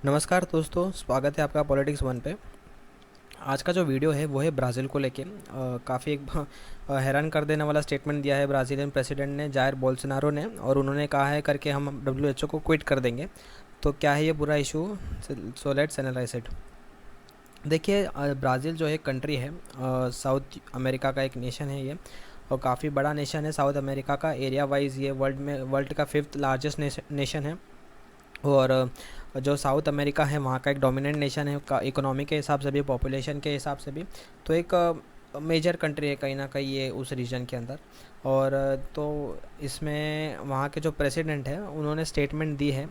नमस्कार दोस्तों, स्वागत है आपका पॉलिटिक्स वन पे। आज का जो वीडियो है वो है ब्राज़ील को लेके। काफ़ी एक हैरान कर देने वाला स्टेटमेंट दिया है ब्राज़ीलियन प्रेसिडेंट ने, जायर बोल्सोनारो ने, और उन्होंने कहा है करके हम डब्ल्यूएचओ को क्विट कर देंगे। तो क्या है ये बुरा issue? So let's analyse it. देखिए, ब्राज़ील जो है कंट्री है, साउथ अमेरिका का एक नेशन है ये, और काफ़ी बड़ा नेशन है साउथ अमेरिका का। एरिया वाइज ये वर्ल्ड का 5th लार्जेस्ट नेशन है। और जो साउथ अमेरिका है वहाँ का एक डोमिनेंट नेशन है, का इकोनॉमी के हिसाब से भी, पॉपुलेशन के हिसाब से भी। तो एक मेजर कंट्री है कहीं ना कहीं ये उस रीजन के अंदर। और तो इसमें वहाँ के जो प्रेसिडेंट है उन्होंने स्टेटमेंट दी है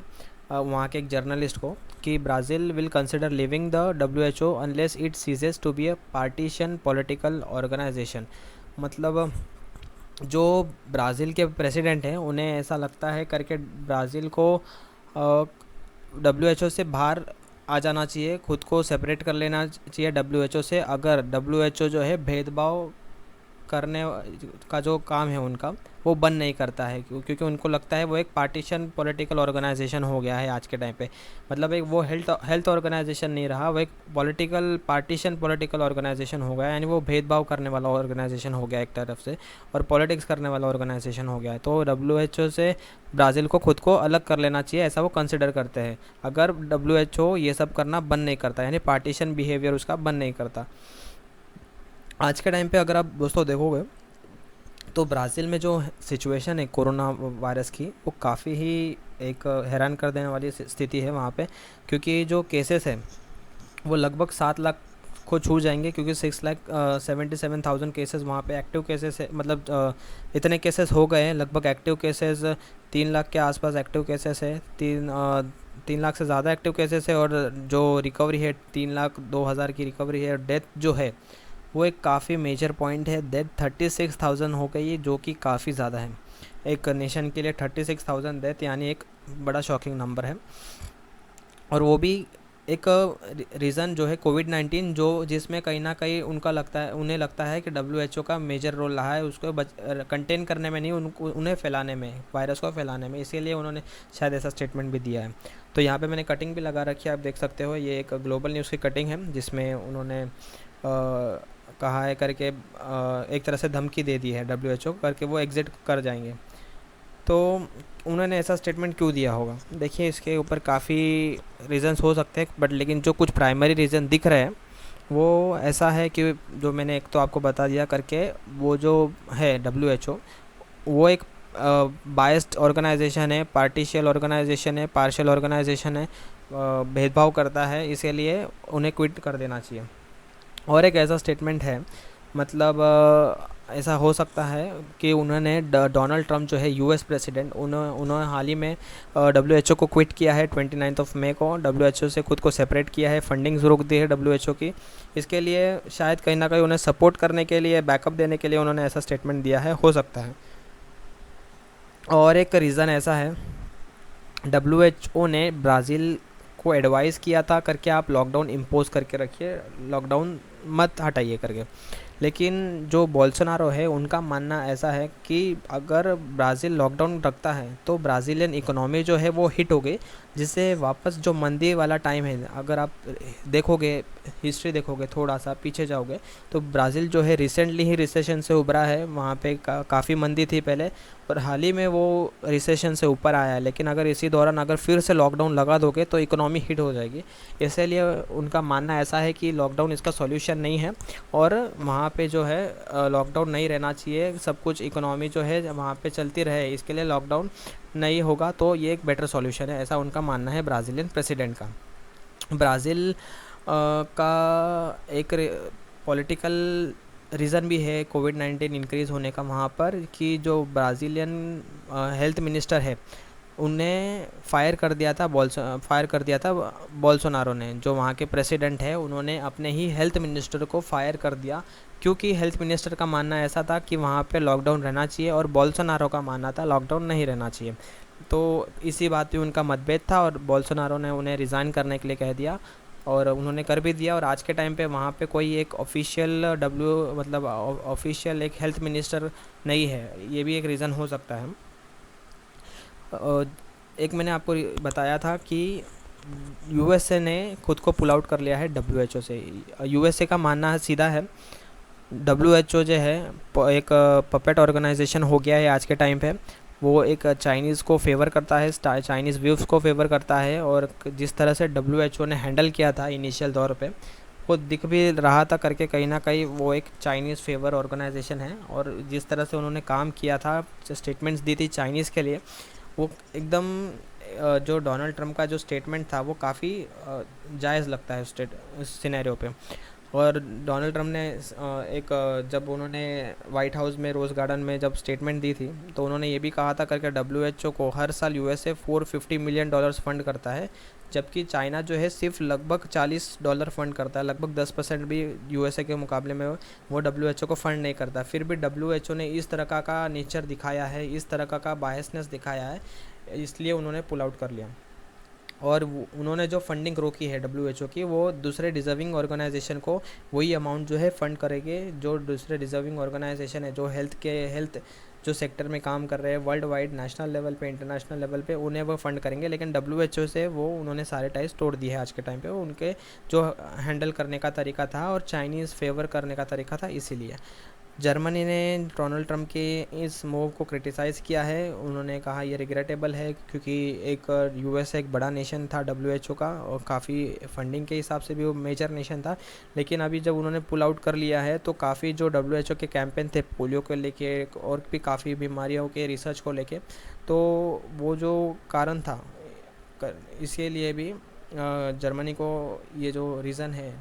वहाँ के एक जर्नलिस्ट को कि Brazil will consider living the WHO unless it ceases to be a partition political organisation. मतलब जो ब्राज़ील के प्रेसिडेंट हैं उन्हें ऐसा लगता है करके ब्राज़ील को डब्ल्यूएचओ से बाहर आ जाना चाहिए, खुद को सेपरेट कर लेना चाहिए डब्ल्यूएचओ से। अगर डब्ल्यूएचओ जो है भेदभाव करने का जो काम है उनका वो बंद नहीं करता है, क्योंकि उनको लगता है वो एक पार्टीशन पॉलिटिकल ऑर्गेनाइजेशन हो गया है आज के टाइम पे। मतलब एक वो हेल्थ ऑर्गेनाइजेशन नहीं रहा, वो एक पॉलिटिकल पार्टीशन पॉलिटिकल ऑर्गेनाइजेशन हो गया, यानी वो भेदभाव करने वाला ऑर्गेनाइजेशन हो गया एक तरफ से, और पॉलिटिक्स करने वाला ऑर्गेनाइजेशन हो गया है। तो डब्ल्यूएचओ से ब्राज़ील को खुद को अलग कर लेना चाहिए, ऐसा वो कंसिडर करते हैं अगर डब्ल्यूएचओ ये सब करना बंद नहीं करता, यानी पार्टीशन बिहेवियर उसका बंद नहीं करता। आज के टाइम पे अगर आप दोस्तों देखोगे तो ब्राज़ील में जो सिचुएशन है कोरोना वायरस की, वो काफ़ी ही एक हैरान कर देने वाली स्थिति है वहाँ पे। क्योंकि जो केसेस हैं वो लगभग 7 लाख को छू जाएंगे, क्योंकि 6,77,000 केसेस वहाँ पे एक्टिव केसेस है। मतलब इतने केसेस हो गए हैं, लगभग एक्टिव केसेस 3 लाख के आसपास एक्टिव केसेस है। 3 लाख से ज़्यादा एक्टिव केसेस है, और जो रिकवरी है 3,02,000 की रिकवरी है। और डेथ जो है वो एक काफ़ी मेजर पॉइंट है, डेथ 36,000 हो गई है, जो कि काफ़ी ज़्यादा है एक नेशन के लिए। 36,000 डेथ यानी एक बड़ा शॉकिंग नंबर है। और वो भी एक रीज़न जो है कोविड-19, जो जिसमें कहीं ना कहीं उन्हें लगता है कि डब्ल्यूएचओ का मेजर रोल रहा है उसको कंटेन करने में, नहीं उन्हें फैलाने में, वायरस को फैलाने में। इसीलिए उन्होंने शायद ऐसा स्टेटमेंट भी दिया है। तो यहाँ पे मैंने कटिंग भी लगा रखी है, आप देख सकते हो। ये एक ग्लोबल न्यूज़ की कटिंग है जिसमें उन्होंने कहा है करके एक तरह से धमकी दे दी है डब्ल्यूएचओ करके वो एग्ज़िट कर जाएंगे। तो उन्होंने ऐसा स्टेटमेंट क्यों दिया होगा? देखिए, इसके ऊपर काफ़ी रीज़न्स हो सकते हैं, बट लेकिन जो कुछ प्राइमरी रीज़न दिख रहे हैं वो ऐसा है कि जो मैंने एक तो आपको बता दिया करके, वो जो है डब्ल्यूएचओ वो एक बायस्ड ऑर्गेनाइजेशन है, पार्टिशियल ऑर्गेनाइजेशन है, पार्शियल ऑर्गेनाइजेशन है, भेदभाव करता है, इसीलिए उन्हें क्विट कर देना चाहिए। और एक ऐसा स्टेटमेंट है, मतलब ऐसा हो सकता है कि उन्होंने डोनाल्ड ट्रम्प जो है यूएस प्रेसिडेंट, उन्होंने हाल ही में डब्ल्यूएचओ को क्विट किया है 29 मई को। डब्ल्यूएचओ से खुद को सेपरेट किया है, फंडिंग रोक दी है डब्ल्यूएचओ की। इसके लिए शायद कहीं ना कहीं उन्हें सपोर्ट करने के लिए, बैकअप देने के लिए उन्होंने ऐसा स्टेटमेंट दिया है, हो सकता है। और एक रीज़न ऐसा है, डब्ल्यूएचओ ने ब्राज़ील को एडवाइस किया था करके आप लॉकडाउन इम्पोज करके रखिए, लॉकडाउन मत हटाइए करके। लेकिन जो बोल्सोनारो है उनका मानना ऐसा है कि अगर ब्राज़ील लॉकडाउन रखता है तो ब्राज़ीलियन इकोनॉमी जो है वो हिट हो गई, जिससे वापस जो मंदी वाला टाइम है, अगर आप देखोगे, हिस्ट्री देखोगे, थोड़ा सा पीछे जाओगे, तो ब्राज़ील जो है रिसेंटली ही रिसेशन से उभरा है। वहाँ पे काफ़ी मंदी थी पहले, और हाल ही में वो रिसेशन से ऊपर आया है। लेकिन अगर इसी दौरान अगर फिर से लॉकडाउन लगा दोगे तो इकोनॉमी हिट हो जाएगी। इसलिए उनका मानना ऐसा है कि लॉकडाउन इसका सॉल्यूशन नहीं है, और वहाँ पे जो है लॉकडाउन नहीं रहना चाहिए। सब कुछ इकोनॉमी जो है वहाँ पे चलती रहे, इसके लिए लॉकडाउन नहीं होगा, तो ये एक बेटर सॉल्यूशन है, ऐसा उनका मानना है ब्राज़ीलियन प्रेसिडेंट का। ब्राज़ील का एक पॉलिटिकल रीज़न भी है कोविड-19 इंक्रीज़ होने का वहाँ पर, कि जो ब्राज़ीलियन हेल्थ मिनिस्टर है उन्हें फायर कर दिया था बोल्सोनारो ने। जो वहाँ के प्रेसिडेंट है उन्होंने अपने ही हेल्थ मिनिस्टर को फायर कर दिया, क्योंकि हेल्थ मिनिस्टर का मानना ऐसा था कि वहाँ पे लॉकडाउन रहना चाहिए, और बोल्सोनारो का मानना था लॉकडाउन नहीं रहना चाहिए। तो इसी बात पे उनका मतभेद था, और बोल्सोनारो ने उन्हें रिज़ाइन करने के लिए कह दिया, और उन्होंने कर भी दिया। और आज के टाइम पे वहाँ पे कोई एक ऑफिशियल मतलब ऑफिशियल एक हेल्थ मिनिस्टर नहीं है, ये भी एक रीज़न हो सकता है। एक मैंने आपको बताया था कि यूएसए ने खुद को पुल आउट कर लिया है डब्ल्यूएचओ से। यूएसए का मानना है सीधा है, डब्ल्यूएचओ जो है एक पपेट ऑर्गेनाइजेशन हो गया है आज के टाइम पे। वो एक चाइनीज़ को फेवर करता है, चाइनीज़ व्यूज़ को फेवर करता है, और जिस तरह से डब्ल्यूएचओ ने हैंडल किया था इनिशियल दौर पे, वो दिख भी रहा था करके कहीं ना कहीं वो एक चाइनीज़ फेवर ऑर्गेनाइजेशन है। और जिस तरह से उन्होंने काम किया था, स्टेटमेंट्स दी थी चाइनीज़ के लिए, वो एकदम जो डोनाल्ड ट्रम्प का जो स्टेटमेंट था वो काफ़ी जायज़ लगता है उस सिनेरियो पे। और डोनाल्ड ट्रम्प ने जब उन्होंने वाइट हाउस में रोज़ गार्डन में जब स्टेटमेंट दी थी, तो उन्होंने ये भी कहा था करके डब्ल्यूएचओ को हर साल यूएसए $450 मिलियन फंड करता है, जबकि चाइना जो है सिर्फ लगभग $40 फंड करता है। लगभग 10% भी यूएसए के मुकाबले में वो डब्ल्यूएचओ को फंड नहीं करता। फिर भी डब्ल्यूएचओ ने इस तरह का नेचर दिखाया है, इस तरह का बायसनेस दिखाया है, इसलिए उन्होंने पुल आउट कर लिया। और उन्होंने जो फंडिंग रोकी है डब्ल्यूएचओ की, वो दूसरे डिज़र्विंग ऑर्गेनाइजेशन को वही अमाउंट जो है फ़ंड करेंगे, जो दूसरे डिज़र्विंग ऑर्गेनाइजेशन है जो हेल्थ जो सेक्टर में काम कर रहे हैं वर्ल्ड वाइड, नेशनल लेवल पे, इंटरनेशनल लेवल पे, उन्हें वो फ़ंड करेंगे। लेकिन डब्ल्यूएचओ से वो उन्होंने सारे टाइज तोड़ दिए हैं आज के टाइम पे, उनके जो हैंडल करने का तरीका था और चाइनीज़ फेवर करने का तरीका था, इसीलिए। जर्मनी ने डोनाल्ड ट्रम्प के इस मूव को क्रिटिसाइज़ किया है। उन्होंने कहा ये रिग्रेटेबल है, क्योंकि एक यूएस एक बड़ा नेशन था डब्ल्यूएचओ का, और काफ़ी फंडिंग के हिसाब से भी वो मेजर नेशन था। लेकिन अभी जब उन्होंने पुल आउट कर लिया है, तो काफ़ी जो डब्ल्यूएचओ के कैंपेन थे पोलियो को लेके और भी काफ़ी बीमारियों के रिसर्च को लेके, तो वो जो कारण था इसके लिए भी जर्मनी को ये जो रीज़न है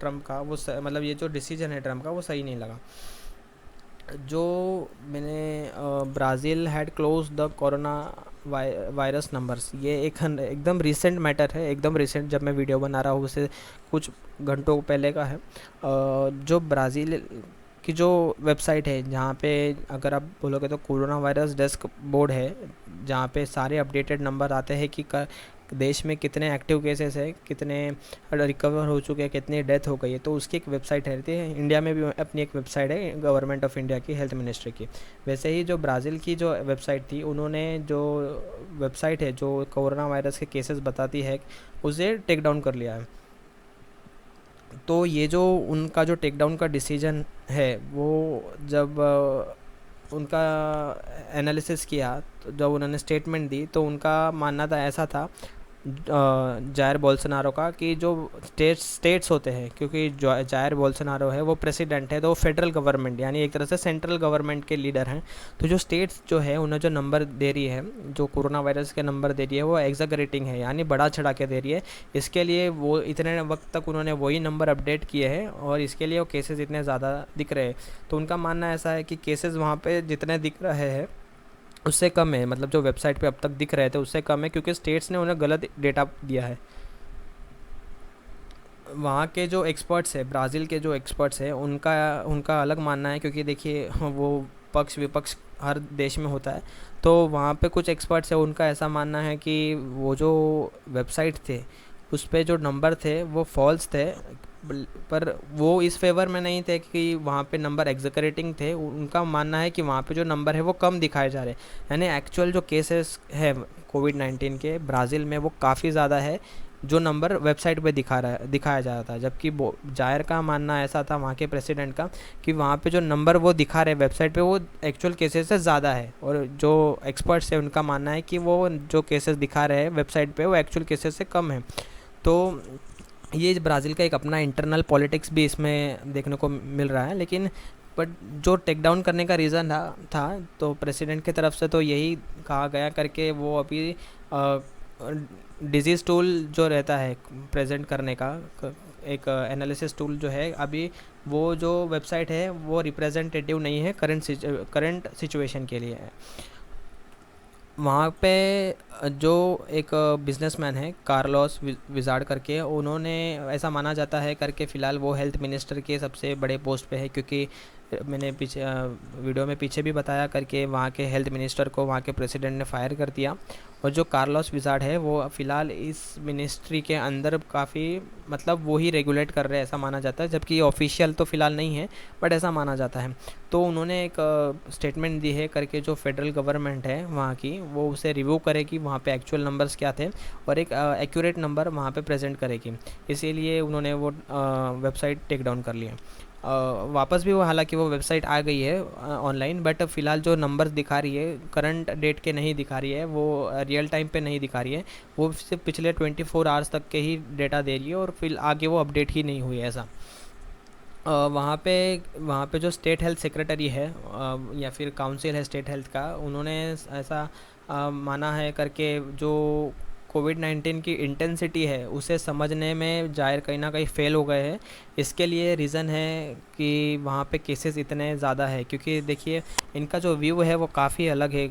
ट्रम्प का, वो मतलब ये जो डिसीजन है ट्रम्प का, वो सही नहीं लगा। जो मैंने Brazil had close the corona virus numbers, ये एकदम रिसेंट मैटर है, एकदम रिसेंट, जब मैं वीडियो बना रहा हूँ उससे कुछ घंटों पहले का है। जो ब्राज़ील की जो वेबसाइट है, जहाँ पे अगर आप बोलोगे तो कोरोना वायरस डेस्क बोर्ड है, जहाँ पे सारे अपडेटेड नंबर आते हैं कि देश में कितने एक्टिव केसेस है, कितने रिकवर हो चुके हैं, कितनी डेथ हो गई है, तो उसकी एक वेबसाइट रहती है। इंडिया में भी अपनी एक वेबसाइट है गवर्नमेंट ऑफ इंडिया की, हेल्थ मिनिस्ट्री की। वैसे ही जो ब्राज़ील की जो वेबसाइट थी, उन्होंने जो वेबसाइट है जो कोरोना वायरस के केसेस बताती है, उसे टेक डाउन कर लिया है। तो ये जो उनका जो टेक डाउन का डिसीजन है, वो जब उनका एनालिसिस किया, तो जब उन्होंने स्टेटमेंट दी, तो उनका मानना था ऐसा था जायर बोल्सोनारो का, कि जो स्टेट्स होते हैं, क्योंकि जो जायर बोल्सोनारो है वो प्रेसिडेंट है, तो वो फेडरल गवर्नमेंट यानी एक तरह से सेंट्रल गवर्नमेंट के लीडर हैं। तो जो स्टेट्स जो है उन्हें जो नंबर दे रही है, जो कोरोना वायरस के नंबर दे रही है, वो एग्जैगरेटिंग है, यानी बढ़ा चढ़ा के दे रही है। इसके लिए वो इतने वक्त तक उन्होंने वही नंबर अपडेट किए हैं, और इसके लिए वो केसेस इतने ज़्यादा दिख रहे हैं। तो उनका मानना ऐसा है कि केसेस वहाँ पे जितने दिख रहे हैं उससे कम है, मतलब जो वेबसाइट पे अब तक दिख रहे थे उससे कम है, क्योंकि स्टेट्स ने उन्हें गलत डेटा दिया है। वहाँ के जो एक्सपर्ट्स है, ब्राज़ील के जो एक्सपर्ट्स है, उनका उनका अलग मानना है, क्योंकि देखिए वो पक्ष विपक्ष हर देश में होता है। तो वहाँ पे कुछ एक्सपर्ट्स है, उनका ऐसा मानना है कि वो जो वेबसाइट थे उस पे जो नंबर थे वो फॉल्स थे, पर वो इस फेवर में नहीं थे कि वहाँ पे नंबर एग्जैगरेटिंग थे। उनका मानना है कि वहाँ पे जो नंबर है वो कम दिखाए जा रहे हैं, यानी एक्चुअल जो केसेस है कोविड-19 के ब्राज़ील में वो काफ़ी ज़्यादा है, जो नंबर वेबसाइट पे दिखाया जा रहा था। जबकि जायर का मानना ऐसा था, वहाँ के प्रेसिडेंट का, कि वहाँ पे जो नंबर वो दिखा रहे वेबसाइट पे वो एक्चुअल केसेस से ज़्यादा है, और जो एक्सपर्ट्स है उनका मानना है कि वो जो केसेस दिखा रहे हैं वेबसाइट पे वो एक्चुअल केसेस से कम है। तो ये ब्राज़ील का एक अपना इंटरनल पॉलिटिक्स भी इसमें देखने को मिल रहा है। लेकिन बट जो टेक डाउन करने का रीज़न था तो प्रेसिडेंट की तरफ से तो यही कहा गया करके, वो अभी डिजीज़ टूल जो रहता है प्रेजेंट करने का, एक एनालिसिस टूल जो है, अभी वो जो वेबसाइट है वो रिप्रेजेंटेटिव नहीं है करंट सिचुएशन के लिए। वहाँ पे जो एक बिजनेसमैन है कार्लोस विजार्ड करके, उन्होंने ऐसा माना जाता है करके फ़िलहाल वो हेल्थ मिनिस्टर के सबसे बड़े पोस्ट पे है, क्योंकि मैंने पीछे वीडियो में पीछे भी बताया करके वहाँ के हेल्थ मिनिस्टर को वहाँ के प्रेसिडेंट ने फायर कर दिया। और जो कार्लोस विजार्ड है वो फ़िलहाल इस मिनिस्ट्री के अंदर काफ़ी मतलब वो ही रेगुलेट कर रहे हैं ऐसा माना जाता है, जबकि ऑफिशियल तो फ़िलहाल नहीं है बट ऐसा माना जाता है। तो उन्होंने एक स्टेटमेंट दी है करके जो फेडरल गवर्नमेंट है वहाँ की, वो उसे रिव्यू करेगी वहाँ पे एक्चुअल नंबर्स क्या थे और एक एक्यूरेट नंबर वहाँ पे प्रेजेंट करेगी। इसीलिए उन्होंने वो वेबसाइट टेक डाउन कर लिया। वापस भी वो, हालांकि वो वेबसाइट आ गई है ऑनलाइन, बट फ़िलहाल जो नंबर्स दिखा रही है करंट डेट के नहीं दिखा रही है, वो रियल टाइम पे नहीं दिखा रही है, वो सिर्फ पिछले 24 आवर्स तक के ही डेटा दे रही है और फिर आगे वो अपडेट ही नहीं हुई है ऐसा। वहाँ पे जो स्टेट हेल्थ सेक्रेटरी है या फिर काउंसिल है स्टेट हेल्थ का, उन्होंने ऐसा माना है करके जो कोविड-19 की इंटेंसिटी है उसे समझने में ज़ाहिर कहीं ना कहीं फ़ेल हो गए हैं। इसके लिए रीज़न है कि वहाँ पे केसेस इतने ज़्यादा है, क्योंकि देखिए इनका जो व्यू है वो काफ़ी अलग है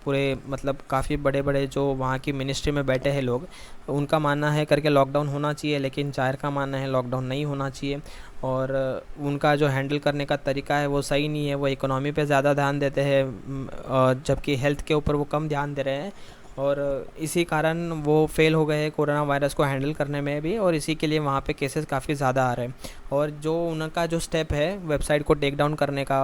पूरे मतलब काफ़ी बड़े बड़े जो वहाँ की मिनिस्ट्री में बैठे हैं लोग, उनका मानना है करके लॉकडाउन होना चाहिए, लेकिन ज़ाहिर का मानना है लॉकडाउन नहीं होना चाहिए। और उनका जो हैंडल करने का तरीका है वो सही नहीं है, वो इकोनॉमी पे ज़्यादा ध्यान देते हैं जबकि हेल्थ के ऊपर वो कम ध्यान दे रहे हैं। और इसी कारण वो फेल हो गए हैं कोरोना वायरस को हैंडल करने में भी, और इसी के लिए वहाँ पे केसेस काफ़ी ज़्यादा आ रहे हैं। और जो उनका जो स्टेप है वेबसाइट को टेक डाउन करने का,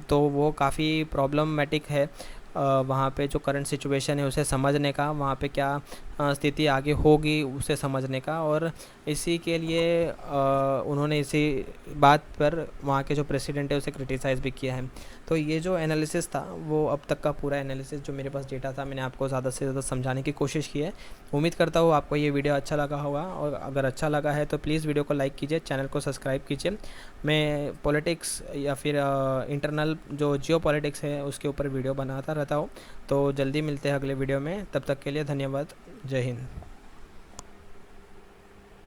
तो वो काफ़ी प्रॉब्लमेटिक है। वहाँ पे जो करंट सिचुएशन है उसे समझने का, वहाँ पे क्या स्थिति आगे होगी उसे समझने का, और इसी के लिए उन्होंने इसी बात पर वहाँ के जो प्रेसिडेंट है उसे क्रिटिसाइज़ भी किया है। तो ये जो एनालिसिस था वो अब तक का पूरा एनालिसिस जो मेरे पास डेटा था मैंने आपको ज़्यादा से ज़्यादा समझाने की कोशिश की है। उम्मीद करता हूँ आपको ये वीडियो अच्छा लगा होगा, और अगर अच्छा लगा है तो प्लीज़ वीडियो को लाइक कीजिए, चैनल को सब्सक्राइब कीजिए। मैं पॉलिटिक्स या फिर इंटरनल जो जियो पॉलिटिक्स है उसके ऊपर वीडियो बनाता रहता हूँ। तो जल्दी मिलते हैं अगले वीडियो में, तब तक के लिए धन्यवाद। जय हिंद।